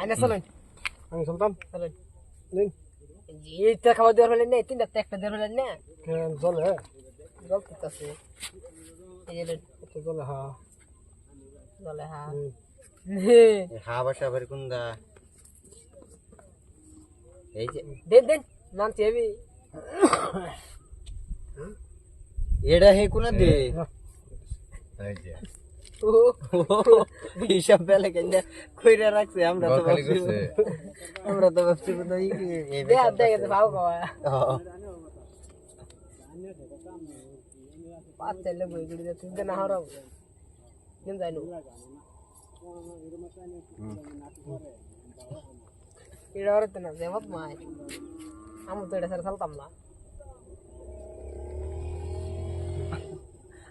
আইনা চলেন আমি চলতাম চলেন নিন এইটা খাবার দেওয়ার হলেন না তিনটা একটা দেওয়ার হলেন না কেন চলে জল করতেছে এই যে তো চলে হ্যাঁ জলে হা বাসা বাড়ি কোনটা এই যে দেন দেন নামছি আমি এটা হে কোনা দে এই যে হিসাব বেলা কেন কইরা রাখছে আমরা তো ভাবছি তো এই দে আদে গেছে ভাও খাওয়া পাঁচ চাইলে বই গুড়ি দে তুই না হরাও কেন যাইনো এটা হরতে না যেমত মাই আমি তো এটা সারা চলতাম না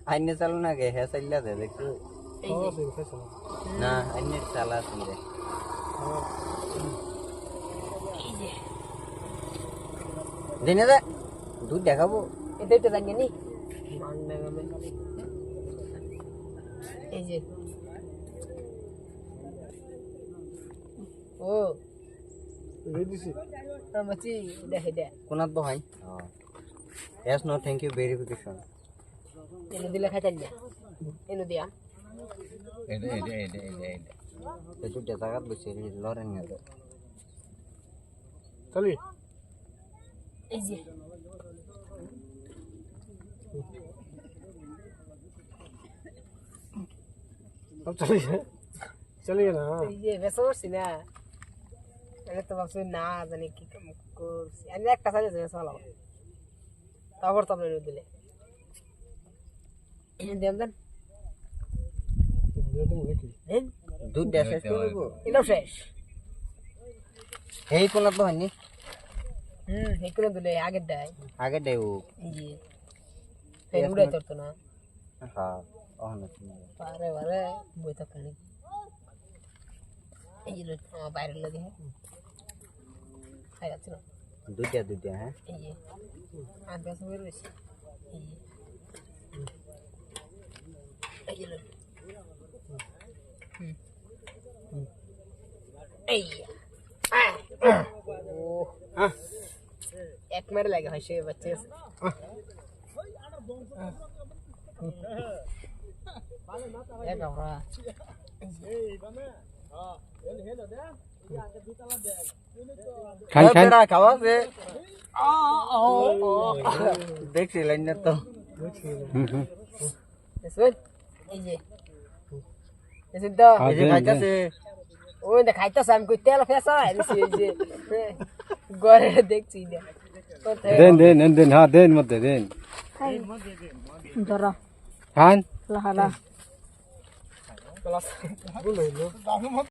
আইনে চালু না গে হে চাইলা দে দেখছো এই যে না আইনে চালা আছে রে এই যে দিনে দে দুধ দেখাবো এটাই তো জানি নি মাংনা গামে এই যে ও দিছি মাছি দেখে দে কোনাত বহাই yes no thank you verification এনে দিলে খাইতেন না এনে দিয়া এটা তো জায়গা বসে লরেন না তো চলি এই যে अब चलिए ना এই যে বেসা করছি না আমি তো ভাবছি না জানি কি কাম করছি আমি একটা সাইজে বেসা হলাম তারপর তো আপনি দিলে দেন দেন দেন দুধ দেশ শেষ করব এটাও শেষ এই কোনাত বহাইনি এই করে দিলে আগের দেয় আগে দেও এই যে এই উড়াই তো না হ্যাঁ অহন পারে পারে বই তো কানি এই যে বাইরে লাগে খাই যাচ্ছে না দুইটা হ্যাঁ এই যে আর বেশ বের হয়েছে এই যে এই যে এই ও এক মেরে লাগে হয় সে বাচ্চা এক আমরা খান খাওয়া রে দেখছি লাইন না তো এই যে এসে তো এই যে খাইতাছে ওই দে খাইতাছে আমি কই তেল ফেসা এসে এই যে ঘরে দেখছি না দেন হ্যাঁ দেন মতে দেন ধরা খান লাহালা বলো